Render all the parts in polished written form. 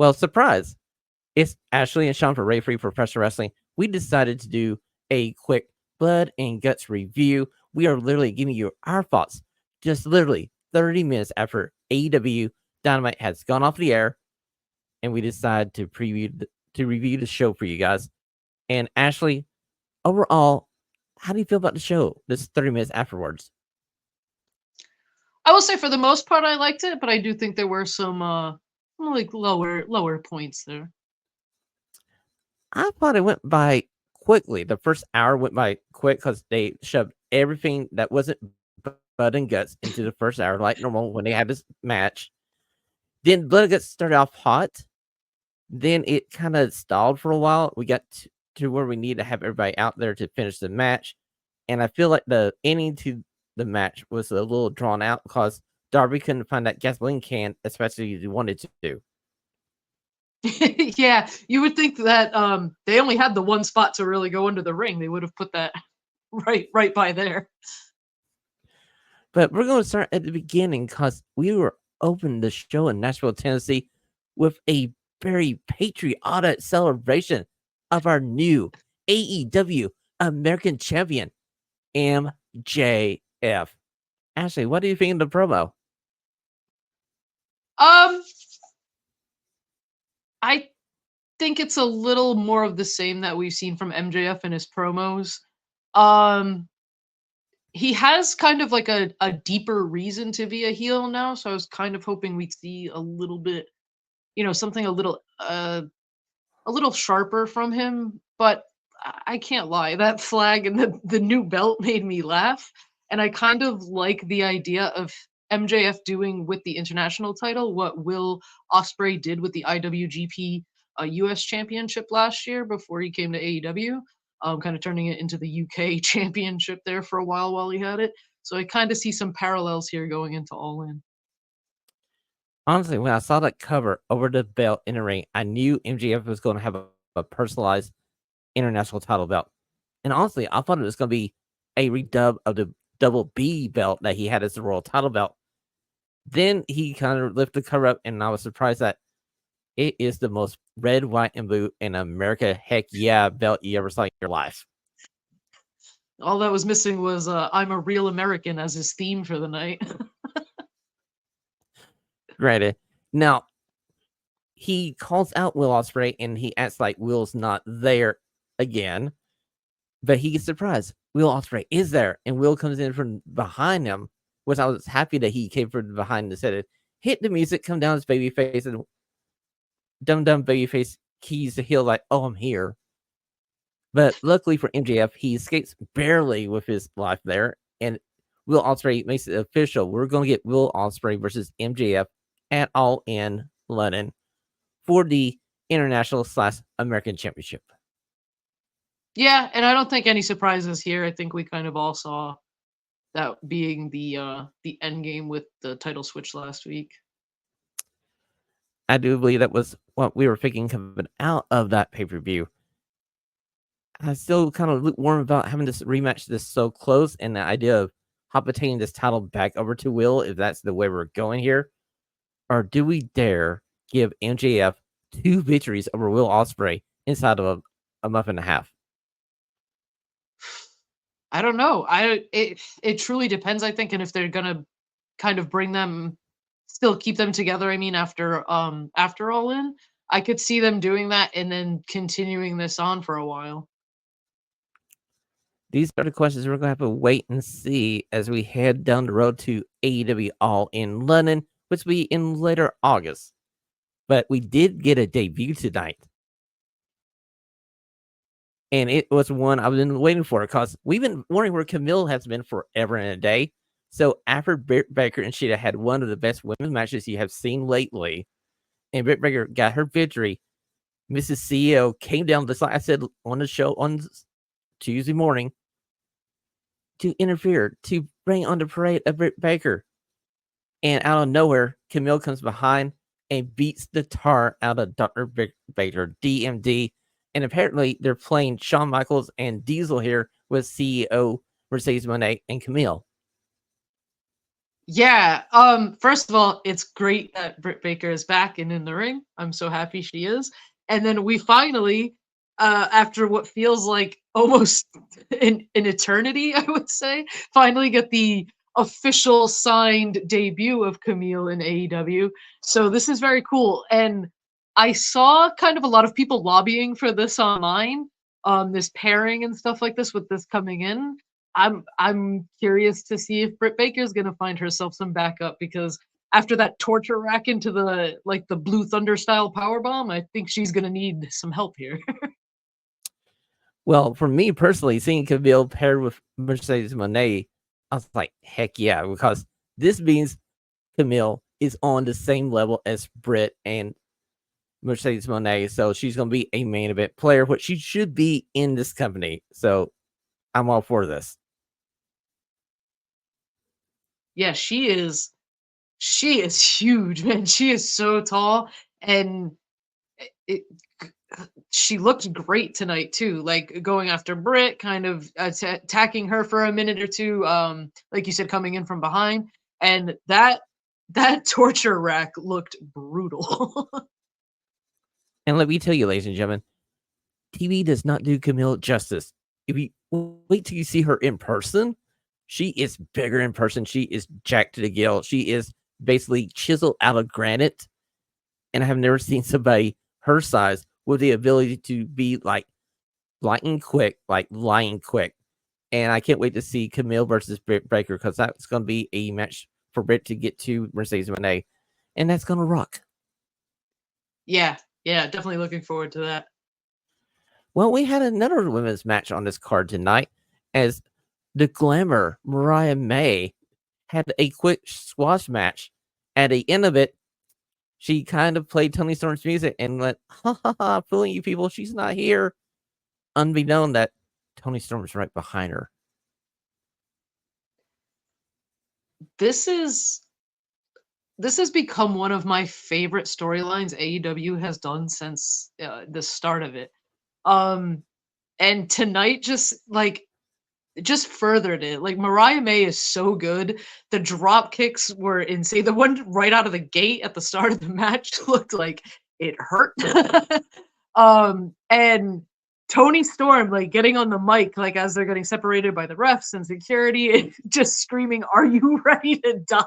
Well, surprise. It's Ashlee and Shawn for Ray Free Professional Wrestling. We decided to do a quick blood and guts review. We are literally giving you our thoughts just literally 30 minutes after AEW Dynamite has gone off the air, and we decided to review the show for you guys. And Ashlee, overall, how do you feel about the show this 30 minutes afterwards? I will say for the most part I liked it, but I do think there were some like lower points there. I thought it went by quickly. The first hour went by quick because they shoved everything that wasn't blood and guts into the first hour, like normal when they had this match. Then blood and guts started off hot. Then it kind of stalled for a while. We got to where we need to have everybody out there to finish the match. And I feel like the ending to the match was a little drawn out because Darby couldn't find that gasoline can, especially if he wanted to. Yeah, you would think that they only had the one spot to really go into the ring. They would have put that right by there. But we're going to start at the beginning because we were opening the show in Nashville, Tennessee with a very patriotic celebration of our new AEW American Champion, MJF. Ashlee, what do you think of the promo? I think it's a little more of the same that we've seen from MJF in his promos. He has kind of like a deeper reason to be a heel now, so I was kind of hoping we'd see a little bit, something a little sharper from him, but I can't lie. That flag and the new belt made me laugh, and I kind of like the idea of MJF doing with the international title what Will Ospreay did with the IWGP US Championship last year before he came to AEW, kind of turning it into the UK Championship there for a while he had it. So I kind of see some parallels here going into All In. Honestly, when I saw that cover over the belt in the ring, I knew MJF was going to have a personalized international title belt. And honestly, I thought it was going to be a redub of the double B belt that he had as the royal title belt. Then he kind of lifted the cover up, and I was surprised that it is the most red, white, and blue in America, heck yeah, belt you ever saw in your life. All that was missing was I'm a real American as his theme for the night. Granted. Now, he calls out Will Ospreay, and he acts like Will's not there again. But he gets surprised. Will Ospreay is there, and Will comes in from behind him, which I was happy that he came from behind the set. Hit the music, come down his baby face, and dumb baby face keys to heel like, oh, I'm here. But luckily for MJF, he escapes barely with his life there, and Will Ospreay makes it official. We're going to get Will Ospreay versus MJF at All In London for the International / American Championship. Yeah, and I don't think any surprises here. I think we kind of all saw that being the end game with the title switch last week. I do believe that was what we were thinking coming out of that pay-per-view. I'm still kind of lukewarm about having this rematch this so close, and the idea of taking this title back over to Will, if that's the way we're going here. Or do we dare give MJF 2 victories over Will Ospreay inside of a month and a half? I don't know. It truly depends, I think, and if they're gonna kind of still keep them together. I mean, after All In, I could see them doing that and then continuing this on for a while. These are the questions we're going to have to wait and see as we head down the road to AEW All in London, which will be in later August. But we did get a debut tonight. And it was one I've been waiting for because we've been wondering where Kamille has been forever and a day. So after Britt Baker and Sheeta had one of the best women's matches you have seen lately, and Britt Baker got her victory, Mrs. CEO came down just like I said on the show on Tuesday morning to interfere, to bring on the parade of Britt Baker. And out of nowhere, Kamille comes behind and beats the tar out of Dr. Baker, DMD. And apparently, they're playing Shawn Micheals and Desiel here with CEO Mercedes Moné and Kamille. Yeah. First of all, it's great that Britt Baker is back and in the ring. I'm so happy she is. And then we finally, after what feels like almost an eternity, I would say, finally get the official signed debut of Kamille in AEW. So this is very cool. And I saw kind of a lot of people lobbying for this online, this pairing and stuff like this with this coming in. I'm curious to see if Britt Baker's gonna find herself some backup because after that torture rack into the Blue Thunder style power bomb, I think she's gonna need some help here. Well, for me personally, seeing Camille paired with Mercedes Moné, I was like, heck yeah, because this means Camille is on the same level as Britt and Mercedes Moné, so she's going to be a main event player, which she should be in this company. So I'm all for this. Yeah, she is huge, man. She is so tall and it she looked great tonight too, like going after Britt, kind of attacking her for a minute or two, like you said, coming in from behind, and that torture rack looked brutal. And let me tell you, ladies and gentlemen, TV does not do Camille justice. If you wait till you see her in person, she is bigger in person. She is jacked to the gill. She is basically chiseled out of granite. And I have never seen somebody her size with the ability to be like lightning quick, like lying quick. And I can't wait to see Camille versus Britt Baker because that's going to be a match for Britt to get to Mercedes Moné. And that's going to rock. Yeah, yeah, definitely looking forward to that. Well, we had another women's match on this card tonight as the Glamour Mariah May had a quick squash match. At the end of it, she kind of played Toni Storm's music and went, ha ha ha, fooling you people, she's not here. Unbeknown that Toni Storm's right behind her. This is this has become one of my favorite storylines AEW has done since the start of it. Um, and tonight just furthered it. Like Mariah May is so good. The drop kicks were insane. The one right out of the gate at the start of the match looked like it hurt. And Tony Storm like getting on the mic like as they're getting separated by the refs and security and just screaming, "Are you ready to die?"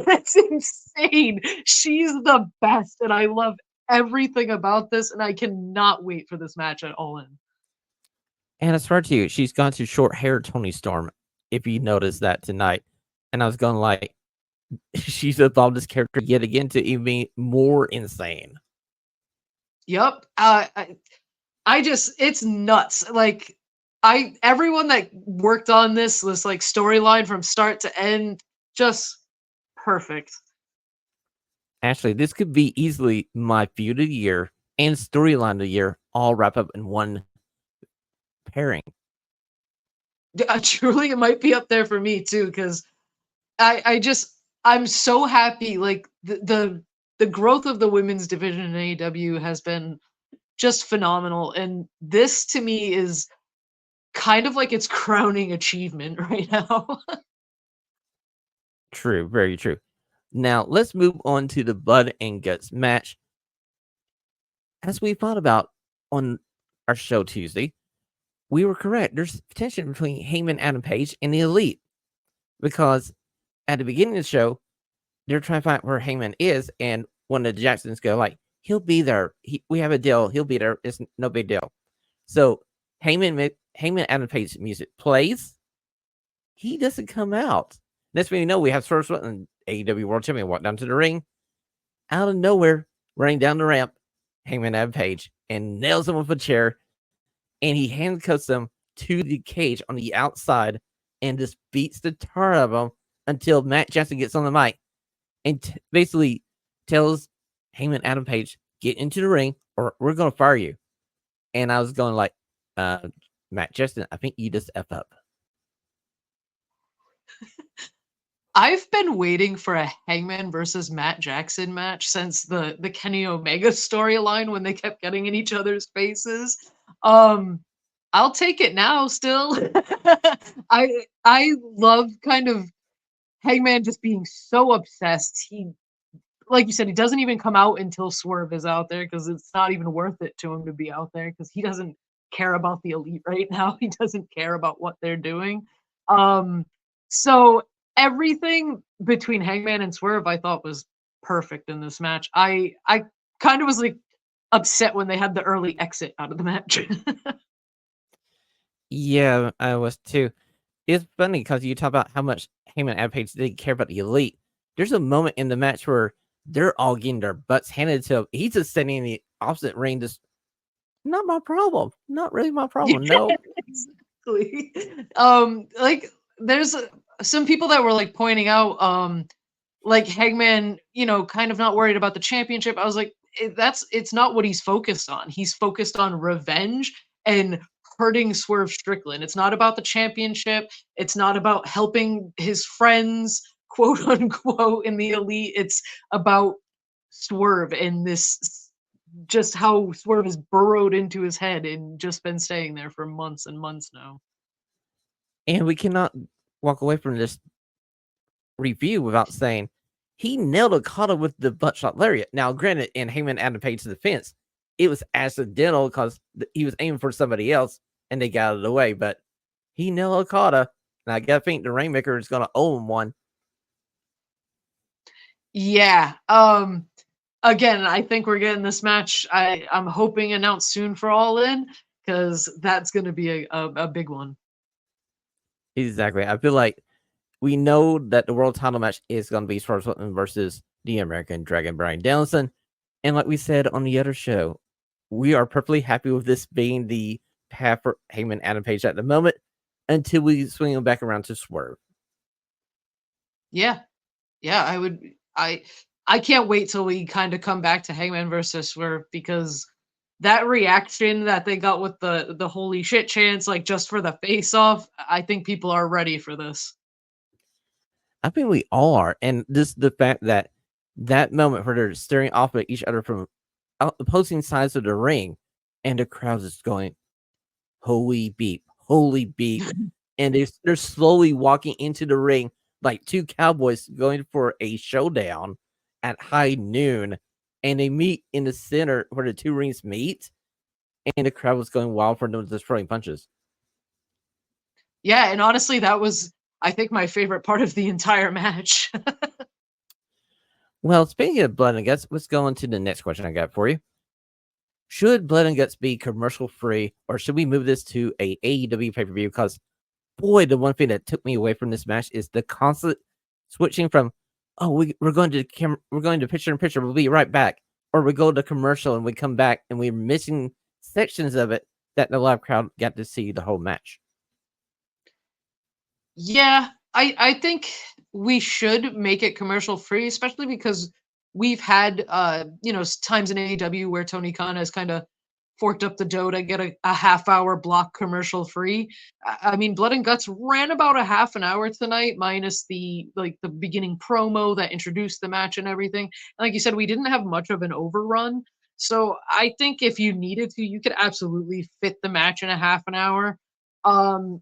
That's insane. She's the best and I love everything about this and I cannot wait for this match at All In. And I swear to you, she's gone to short hair Toni Storm, if you noticed that tonight. And I was going like, she's evolved this character yet again to even be more insane. Yep. I just it's nuts. Like everyone that worked on this like storyline from start to end just perfect. Actually, this could be easily my feud of the year and storyline of the year all wrapped up in one pairing. Truly it might be up there for me too cuz I just I'm so happy like the growth of the women's division in AEW has been just phenomenal and this to me is kind of like its crowning achievement right now. True, very true. Now, let's move on to the Blood and Guts match. As we thought about on our show Tuesday, we were correct. There's tension between Heyman, Adam Page, and the Elite because at the beginning of the show, they're trying to find where Heyman is, and one of the Jacksons go like, "He'll be there. We have a deal. He'll be there. It's no big deal." So Heyman, Adam Page music plays. He doesn't come out. Next thing you know, we have Source and AEW World Champion walk down to the ring. Out of nowhere, running down the ramp, Heyman Adam Page and nails him with a chair, and he handcuffs him to the cage on the outside and just beats the tar out of him until Matt Jackson gets on the mic and basically tells Heyman Adam Page, "Get into the ring or we're going to fire you." And I was going like, Matt Jackson, I think you just F up. I've been waiting for a Hangman versus Matt Jackson match since the Kenny Omega storyline when they kept getting in each other's faces. I'll take it now still. I love kind of Hangman just being so obsessed. He, like you said, he doesn't even come out until Swerve is out there because it's not even worth it to him to be out there because he doesn't care about the elite right now. He doesn't care about what they're doing. So everything between Hangman and Swerve I thought was perfect in this match. I kind of was like upset when they had the early exit out of the match. Yeah, I was too. It's funny because you talk about how much Heyman and Adam Page didn't care about the elite. There's a moment in the match where they're all getting their butts handed to him. He's just standing in the opposite ring, just not my problem. Not really my Yeah, problem. No. exactly. Like there's some people that were like pointing out, like Hangman, kind of not worried about the championship. I was like, it's not what he's focused on. He's focused on revenge and hurting Swerve Strickland. It's not about the championship. It's not about helping his friends, quote unquote, in the elite. It's about Swerve and this just how Swerve has burrowed into his head and just been staying there for months and months now. And we cannot walk away from this review without saying he nailed Okada with the buttshot lariat. Now, granted, in Heyman and Adam Page's defense, it was accidental because he was aiming for somebody else and they got out of the way, but he nailed Okada. And I gotta think the Rainmaker is gonna owe him one. Yeah. Again, I think we're getting this match. I'm hoping announced soon for All In because that's going to be a big one. Exactly. I feel like we know that the world title match is going to be Swerve Strickland versus the American Dragon Bryan Danielson. And like we said on the other show, we are perfectly happy with this being the path for Heyman Adam Page at the moment until we swing him back around to Swerve. Yeah. Yeah, I can't wait till we kind of come back to Hangman versus Swerve because that reaction that they got with the holy shit chants, like just for the face off, I think people are ready for this. I think we all are. And this the fact that that moment where they're staring off at each other from opposing sides of the ring and the crowd is going, holy beep. And they're slowly walking into the ring like two cowboys going for a showdown at high noon. And they meet in the center where the two rings meet. And the crowd was going wild for them just throwing punches. Yeah, and honestly, that was I think my favorite part of the entire match. Well, speaking of blood and guts, let's go on to the next question I got for you. Should Blood and Guts be commercial free, or should we move this to a AEW pay per view? Because boy, the one thing that took me away from this match is the constant switching from, oh, we're going to we're going to picture in picture, we'll be right back, or we go to commercial and we come back and we're missing sections of it that the live crowd got to see the whole match. Yeah, I think we should make it commercial free, especially because we've had times in AEW where Tony Khan has kind of forked up the dough to get a half hour block commercial free. I mean, Blood and Guts ran about a half an hour tonight, minus the beginning promo that introduced the match and everything. And like you said, we didn't have much of an overrun. So I think if you needed to, you could absolutely fit the match in a half an hour. And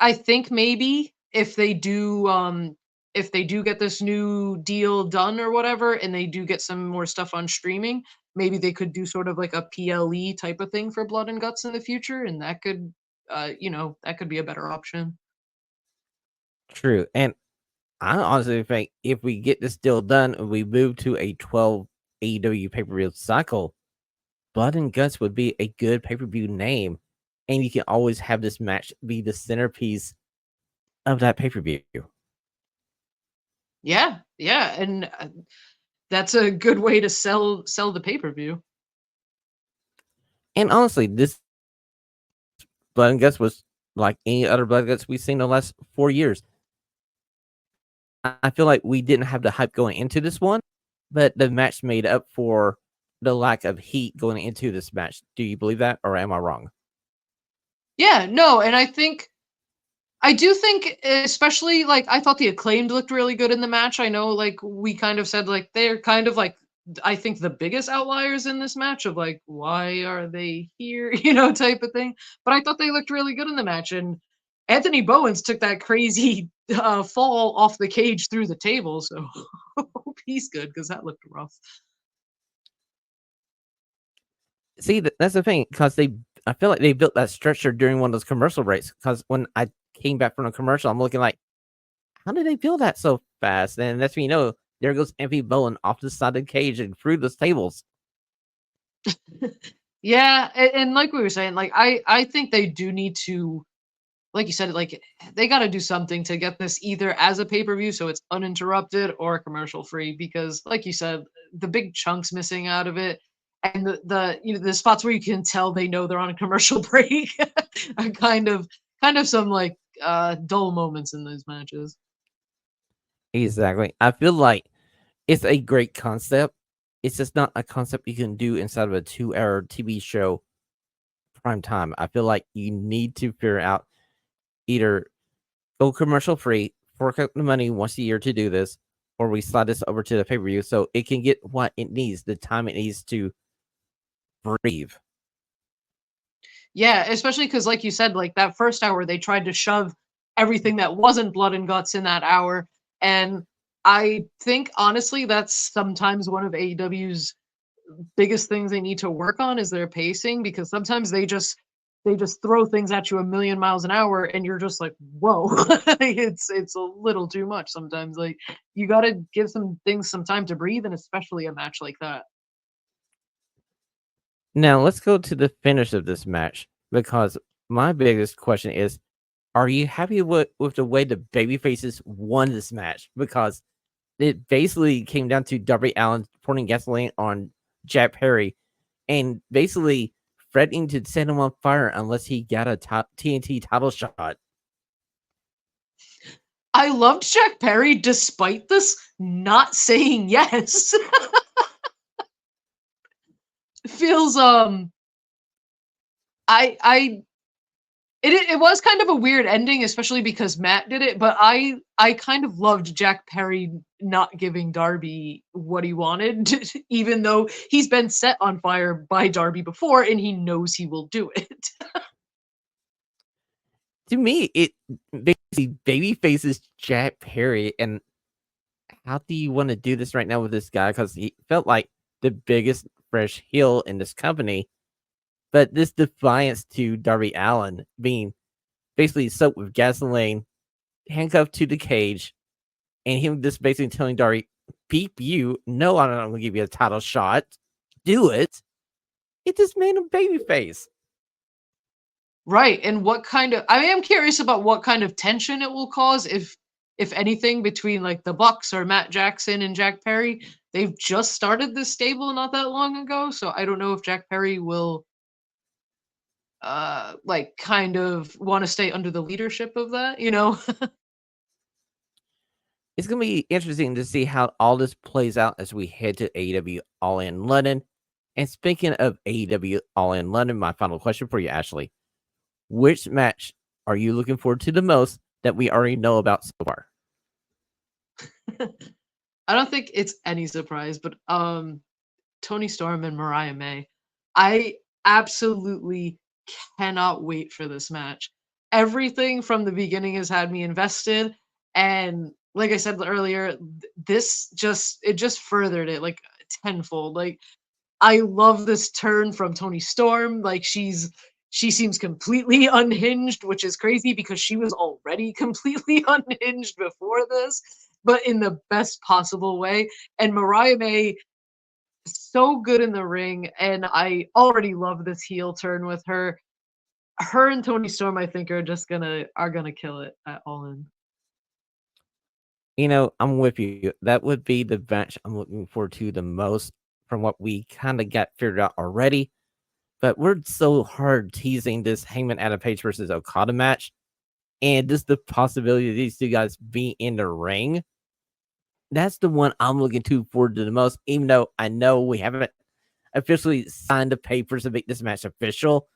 I think maybe if they do get this new deal done or whatever and they do get some more stuff on streaming, maybe they could do sort of like a PLE type of thing for Blood and Guts in the future and that could that could be a better option. True. And I honestly think if we get this deal done and we move to a 12 AEW pay per view cycle, Blood and Guts would be a good pay per view name. And you can always have this match be the centerpiece of that pay per view. Yeah, yeah, and that's a good way to sell the pay-per-view. And honestly, this Blood and Guts was like any other Blood and Guts we've seen in the last 4 years. I feel like we didn't have the hype going into this one, but the match made up for the lack of heat going into this match. Do you believe that, or am I wrong? Yeah, no, and I do think especially like I thought the Acclaimed looked really good in the match. I know like we kind of said like they're kind of like I think the biggest outliers in this match of like why are they here, type of thing. But I thought they looked really good in the match and Anthony Bowens took that crazy fall off the cage through the table, so hope he's good because that looked rough. See, that's the thing, because I feel like they built that stretcher during one of those commercial breaks. Because when I came back from a commercial, I'm looking like, how did they build that so fast? And that's when you know, there goes Anthony Bowen off the side of the cage and through those tables. Yeah, and like we were saying, like I think they do need to, like you said, like they got to do something to get this either as a pay-per-view so it's uninterrupted or commercial free because like you said, the big chunks missing out of it and the you know the spots where you can tell they know they're on a commercial break are kind of some like dull moments in those matches. Exactly. I feel like it's a great concept. It's just not a concept you can do inside of a 2-hour TV show prime time. I feel like you need to figure out either go commercial free, fork out the money once a year to do this, or we slide this over to the pay per view so it can get what it needs, the time it needs to breathe. Yeah, especially because, like you said, like that first hour, they tried to shove everything that wasn't blood and guts in that hour. And I think, honestly, that's sometimes one of AEW's biggest things they need to work on is their pacing because sometimes they just throw things at you a million miles an hour and you're just like whoa it's a little too much sometimes like you got to give some things some time to breathe and especially a match like that. Now, let's go to the finish of this match because my biggest question is, are you happy with the way the babyfaces won this match? Because it basically came down to Darby Allin pouring gasoline on Jack Perry and basically threatening to set him on fire unless he got a TNT title shot. I loved Jack Perry despite this not saying yes. Feels I it was kind of a weird ending, especially because Matt did it, but I kind of loved Jack Perry not giving Darby what he wanted, even though he's been set on fire by Darby before and he knows he will do it. To me, it basically babyfaces Jack Perry, and how do you want to do this right now with this guy? Because he felt like the biggest fresh heel in this company, but this defiance to Darby Allin being basically soaked with gasoline, handcuffed to the cage, and him just basically telling Darby, "Beep you! No, I'm not going to give you a title shot. Do it." It just made him babyface. Right, and what kind of I am curious about what kind of tension it will cause if anything between like the Bucks or Matt Jackson and Jack Perry. They've just started this stable not that long ago, so I don't know if Jack Perry will like kind of want to stay under the leadership of that, you know? It's going to be interesting to see how all this plays out as we head to AEW All In London. And speaking of AEW All In London, my final question for you, Ashley. Which match are you looking forward to the most that we already know about so far? I don't think it's any surprise, but Toni Storm and Mariah May. I absolutely cannot wait for this match. Everything from the beginning has had me invested, and like I said earlier, this just furthered it like tenfold. Like I love this turn from Toni Storm. Like she seems completely unhinged, which is crazy because she was already completely unhinged before this, but in the best possible way. And Mariah May so good in the ring, and I already love this heel turn with her. Her and Toni Storm, I think, are gonna kill it at All In. You know, I'm with you. That would be the match I'm looking forward to the most from what we kind of got figured out already. But we're so hard teasing this Hangman Adam Page versus Okada match. And just the possibility of these two guys being in the ring. That's the one I'm looking forward to the most, even though I know we haven't officially signed the papers to make this match official.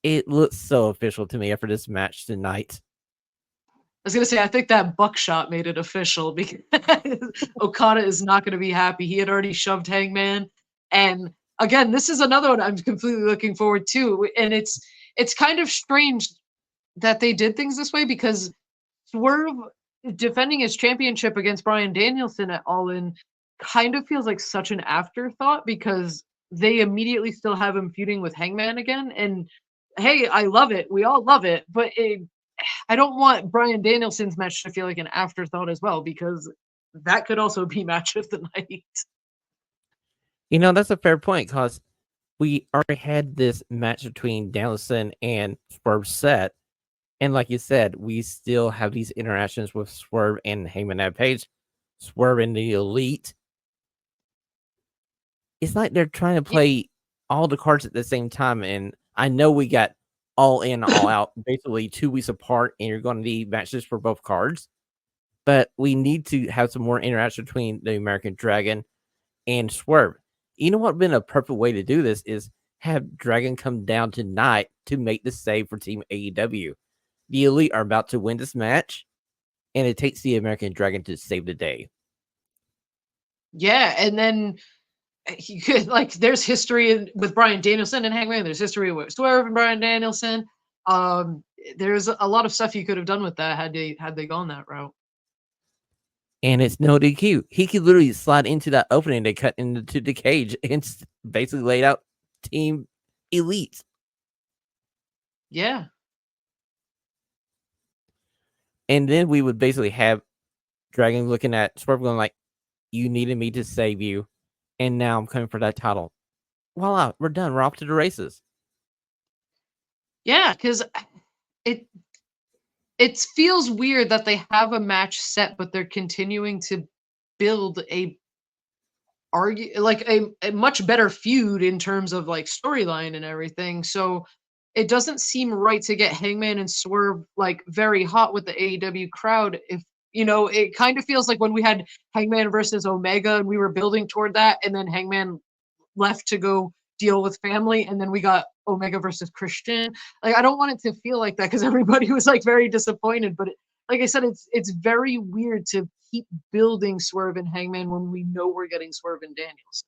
It looks so official to me after this match tonight. I was gonna say, I think that buckshot made it official because Okada is not gonna be happy. He had already shoved Hangman, and again, this is another one I'm completely looking forward to. And it's kind of strange that they did things this way because Swerve defending his championship against Bryan Danielson at All In kind of feels like such an afterthought because they immediately still have him feuding with Hangman again. And hey, I love it. We all love it. But I don't want Bryan Danielson's match to feel like an afterthought as well because that could also be match of the night. That's a fair point because we already had this match between Danielson and Swerve set. And like you said, we still have these interactions with Swerve and Hangman Adam Page, Swerve and the Elite. It's like they're trying to play all the cards at the same time. And I know we got All In, All Out, basically 2 weeks apart, and you're going to need matches for both cards. But we need to have some more interaction between the American Dragon and Swerve. You know what would have been a perfect way to do this is have Dragon come down tonight to make the save for Team AEW. The Elite are about to win this match, and it takes the American Dragon to save the day. Yeah, and then you could there's history with Bryan Danielson and Hangman. There's history with Swerve and Bryan Danielson. There's a lot of stuff you could have done with that had they gone that route. And it's no DQ. He could literally slide into that opening they cut into the cage and basically laid out Team Elite. Yeah. And then we would basically have Dragon looking at Swerve going like, you needed me to save you, and now I'm coming for that title. Voila, we're done. We're off to the races. Yeah, because it feels weird that they have a match set, but they're continuing to build a much better feud in terms of storyline and everything. So it doesn't seem right to get Hangman and Swerve very hot with the AEW crowd. If it kind of feels like when we had Hangman versus Omega and we were building toward that, and then Hangman left to go deal with family, and then we got Omega versus Christian. I don't want it to feel like that because everybody was very disappointed. But like I said, it's very weird to keep building Swerve and Hangman when we know we're getting Swerve and Danielson.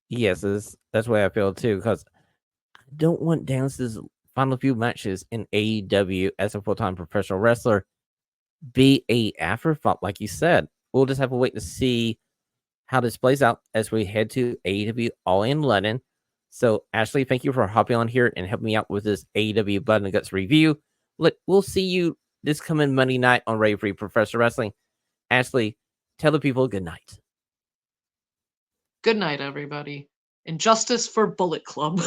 Yes, that's the way I feel too, because I don't want Danielson's final few matches in AEW as a full-time professional wrestler be a afterthought, like you said. We'll just have to wait to see how this plays out as we head to AEW All In London. So, Ashlee, thank you for hopping on here and helping me out with this AEW Blood and Guts review. Look, we'll see you this coming Monday night on Ready Free Professional Wrestling. Ashlee, tell the people good night. Good night, everybody. And justice for Bullet Club.